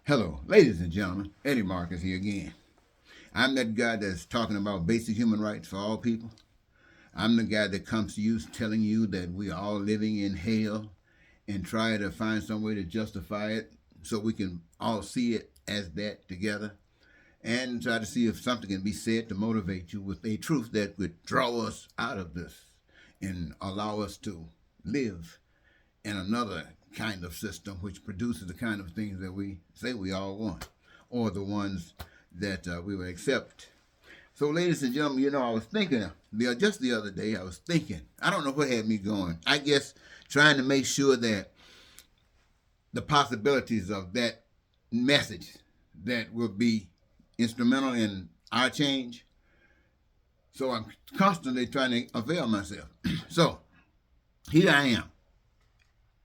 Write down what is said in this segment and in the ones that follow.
Hello, ladies and gentlemen. Eddie Marcus here again. I'm that guy that's talking about basic human rights for all people. I'm the guy that comes to you telling you that we are all living in hell and try to find some way to justify it so we can all see it as that together and try to see if something can be said to motivate you with a truth that would draw us out of this and allow us to live in another kind of system which produces the kind of things that we say we all want or the ones that we would accept. So, ladies and gentlemen, I was thinking just the other day, I don't know what had me going. I guess trying to make sure that the possibilities of that message that will be instrumental in our change. So I'm constantly trying to avail myself. So here I am.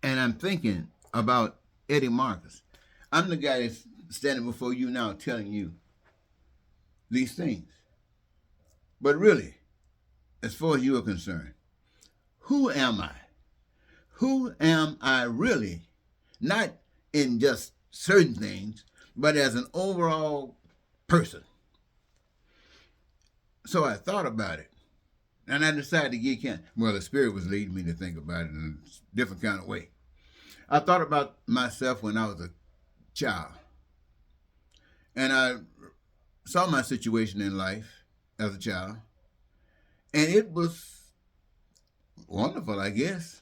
And I'm thinking about Eddie Marcus. I'm the guy that's standing before you now telling you these things. But really, as far as you are concerned, who am I? Who am I really? Not in just certain things, but as an overall person. So I thought about it. And I decided to the Spirit was leading me to think about it in a different kind of way. I thought about myself when I was a child. And I saw my situation in life as a child. And it was wonderful, I guess.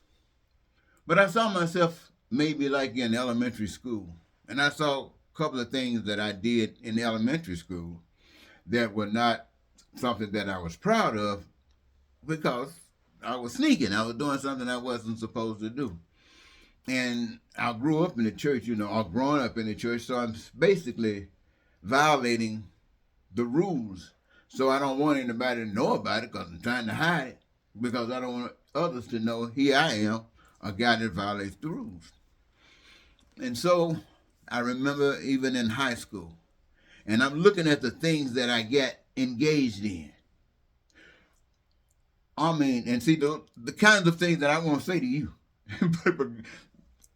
But I saw myself maybe like in elementary school. And I saw a couple of things that I did in elementary school that were not something that I was proud of because I was sneaking. I was doing something I wasn't supposed to do. And I grew up in the church, or growing up in the church, so I'm basically violating the rules. So I don't want anybody to know about it because I'm trying to hide it because I don't want others to know here I am, a guy that violates the rules. And so I remember even in high school, and I'm looking at the things that I get engaged in. And see, the kinds of things that I want to say to you. But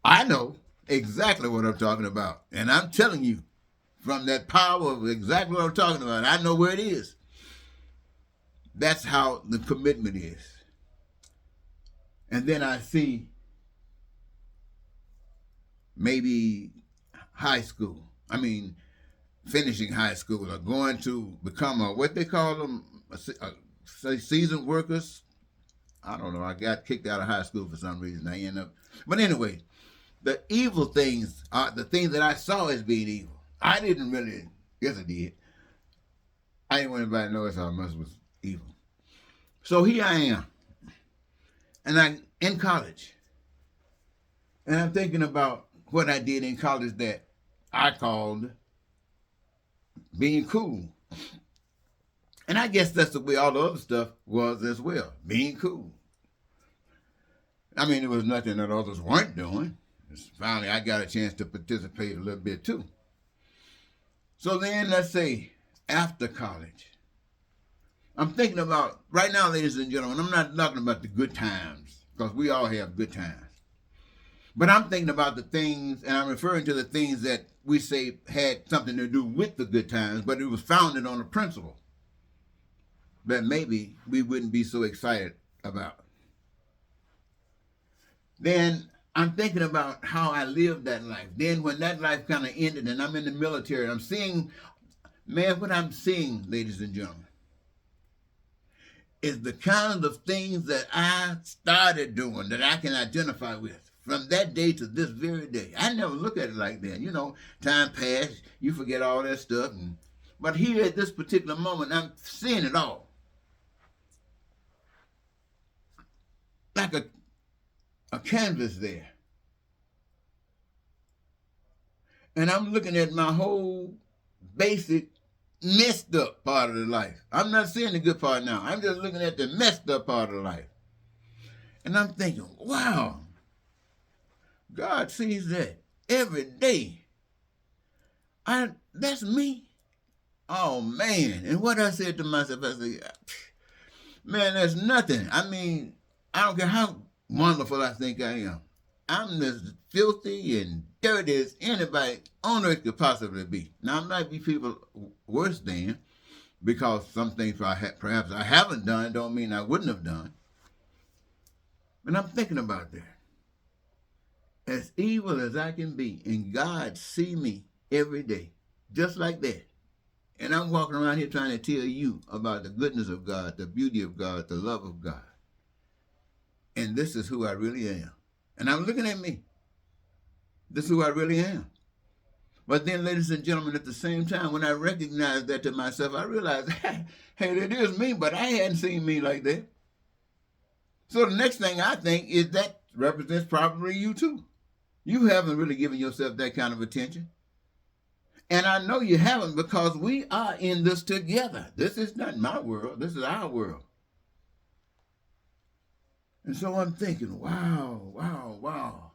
I know exactly what I'm talking about. And I'm telling you from that power of exactly what I'm talking about. I know where it is. That's how the commitment is. And then I see maybe high school. Finishing high school or going to become what they call them, seasoned workers. I don't know. I got kicked out of high school for some reason. But anyway, the evil things are the things that I saw as being evil. I didn't really, yes I did. I didn't want anybody to know how much was evil. So here I am. And I'm in college. And I'm thinking about what I did in college that I called being cool. And I guess that's the way all the other stuff was as well, being cool. There was nothing that others weren't doing. Finally, I got a chance to participate a little bit too. So then, let's say, after college, I'm thinking about, right now, ladies and gentlemen, I'm not talking about the good times, because we all have good times. But I'm thinking about the things, and I'm referring to the things that we say had something to do with the good times, but it was founded on a principle that maybe we wouldn't be so excited about. Then I'm thinking about how I lived that life. Then when that life kind of ended and I'm in the military, I'm seeing, what I'm seeing, ladies and gentlemen, is the kind of things that I started doing that I can identify with from that day to this very day. I never look at it like that. Time passed, you forget all that stuff. But here at this particular moment, I'm seeing it all. Like a canvas there. And I'm looking at my whole basic messed up part of the life. I'm not seeing the good part now. I'm just looking at the messed up part of the life. And I'm thinking, wow, God sees that every day. That's me. Oh, man. And what I said to myself, I said, man, that's nothing. I don't care how wonderful I think I am. I'm as filthy and dirty as anybody on earth could possibly be. Now, there might be people worse than, because some things perhaps I haven't done don't mean I wouldn't have done. And I'm thinking about that. As evil as I can be, and God see me every day, just like that. And I'm walking around here trying to tell you about the goodness of God, the beauty of God, the love of God. And this is who I really am. And I'm looking at me. This is who I really am. But then, ladies and gentlemen, at the same time, when I recognize that to myself, I realize, hey, that is me, but I hadn't seen me like that. So the next thing I think is that represents probably you too. You haven't really given yourself that kind of attention. And I know you haven't, because we are in this together. This is not my world. This is our world. And so I'm thinking, wow.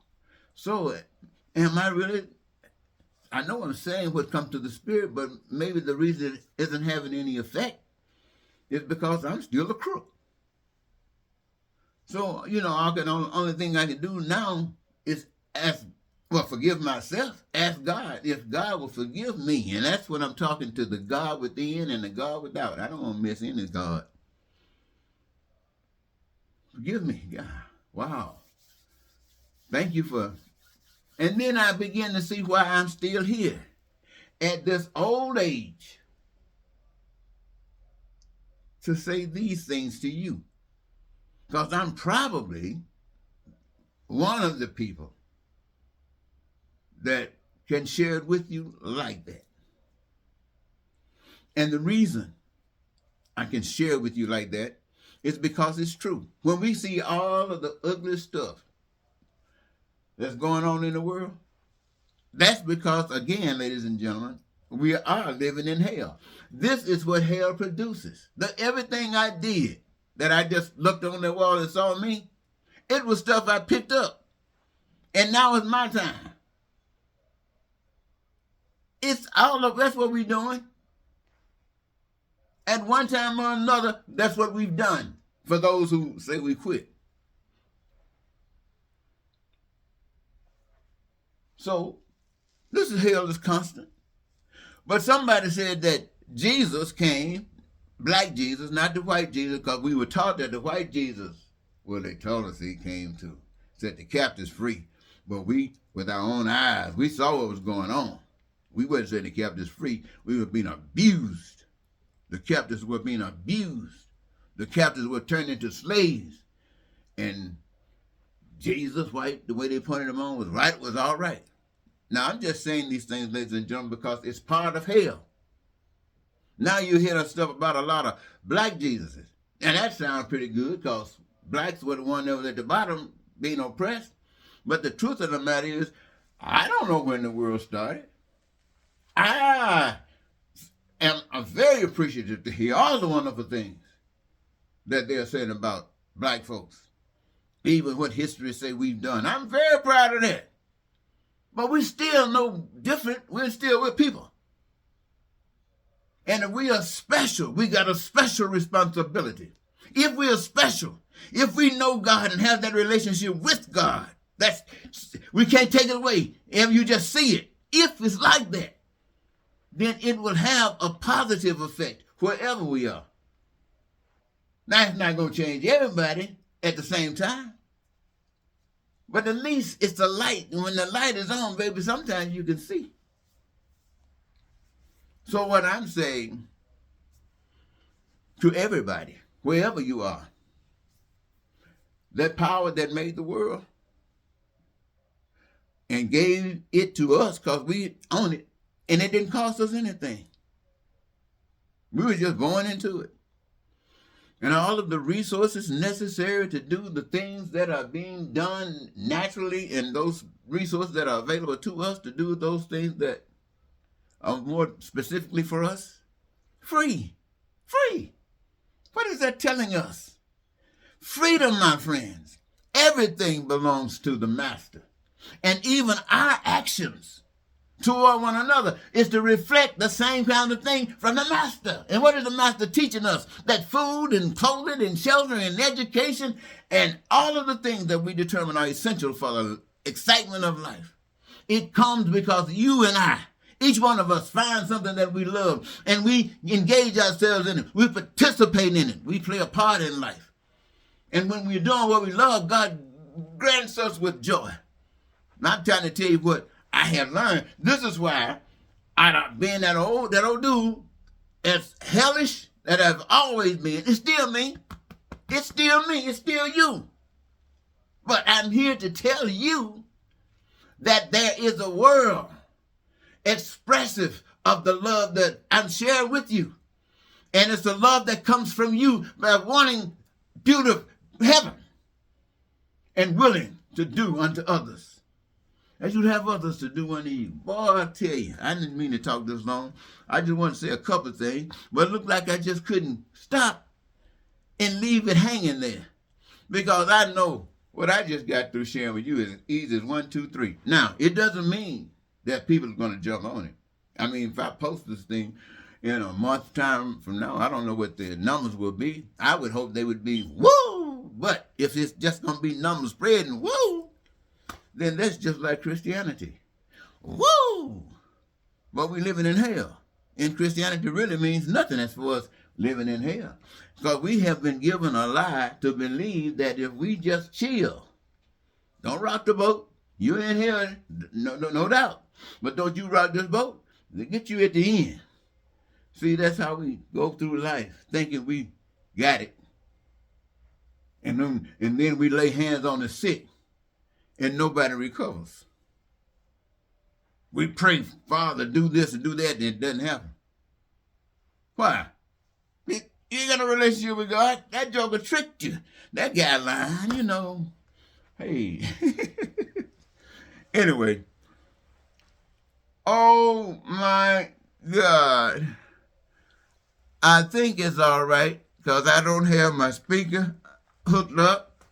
So am I really, I know I'm saying what comes to the Spirit, but maybe the reason it isn't having any effect is because I'm still a crook. So, only thing I can do now is forgive myself. Ask God if God will forgive me. And that's when I'm talking to the God within and the God without. I don't want to miss any God. Forgive me, God. Wow. Thank you for... And then I begin to see why I'm still here at this old age to say these things to you. Because I'm probably one of the people that can share it with you like that. And the reason I can share it with you like that is because it's true. When we see all of the ugly stuff that's going on in the world, that's because, again, ladies and gentlemen, we are living in hell. This is what hell produces. Everything I did that I just looked on the wall and saw me, it was stuff I picked up. And now it's my time. That's what we're doing. At one time or another, that's what we've done, for those who say we quit. So, this is hell is constant. But somebody said that Jesus came, black Jesus, not the white Jesus, because we were taught that the white Jesus, well, they told us he came to set the captives free. But we, with our own eyes, we saw what was going on. We wouldn't set the captives free. We were being abused. The captives were being abused. The captives were turned into slaves. And Jesus, white, the way they pointed him on was all right. Now, I'm just saying these things, ladies and gentlemen, because it's part of hell. Now you hear stuff about a lot of black Jesuses. And that sounds pretty good, because blacks were the one that was at the bottom being oppressed. But the truth of the matter is, I don't know when the world started. I am very appreciative to hear all the wonderful things that they're saying about black folks. Even what history say we've done. I'm very proud of that. But we still no different. We're people. And if we are special, we got a special responsibility. If we are special, if we know God and have that relationship with God, we can't take it away. If you just see it, if it's like that, then it will have a positive effect wherever we are. Now, it's not going to change everybody at the same time. But at least it's the light. And when the light is on, baby, sometimes you can see. So what I'm saying to everybody, wherever you are, that power that made the world and gave it to us because we own it, and it didn't cost us anything. We were just born into it. And all of the resources necessary to do the things that are being done naturally, and those resources that are available to us to do those things that are more specifically for us, free. What is that telling us? Freedom, my friends. Everything belongs to the master. And even our actions toward one another is to reflect the same kind of thing from the master. And what is the master teaching us? That food and clothing and shelter and education and all of the things that we determine are essential for excitement of life. It comes because you and I, each one of us, find something that we love and we engage ourselves in it. We participate in it. We play a part in life. And when we're doing what we love, God grants us with joy. I'm trying to tell you what I have learned. This is why being that old dude, as hellish that I've always been, it's still me. It's still me. It's still you. But I'm here to tell you that there is a world expressive of the love that I'm sharing with you. And it's a love that comes from you by wanting beautiful heaven and willing to do unto others as you'd have others to do unto you. Boy, I tell you, I didn't mean to talk this long. I just want to say a couple things, but it looked like I just couldn't stop and leave it hanging there, because I know what I just got through sharing with you is easy as 1, 2, 3. Now, it doesn't mean that people are going to jump on it. I mean, if I post this thing in a month's time from now, I don't know what the numbers will be. I would hope they would be woo. But if it's just going to be numbers spreading woo, then that's just like Christianity. Woo! But we're living in hell. And Christianity really means nothing as far as living in hell. Because we have been given a lie to believe that if we just chill, don't rock the boat, you're in hell, no doubt. But don't you rock this boat, they get you at the end. See, that's how we go through life, thinking we got it. And then we lay hands on the sick, and nobody recovers. We pray, Father, do this and do that, and it doesn't happen. Why? You ain't got a relationship with God. That joker tricked you. That guy lying, you know. Hey. Anyway. Oh, my God. I think it's all right because I don't have my speaker hooked up.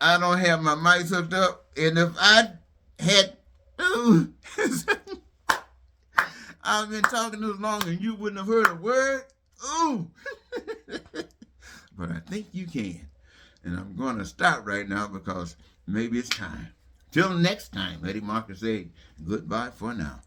I don't have my mic hooked up. And if I had... I've been talking this long and you wouldn't have heard a word. Ooh. But I think you can. And I'm going to stop right now because maybe it's time. Till next time, Eddie Marcus said goodbye for now.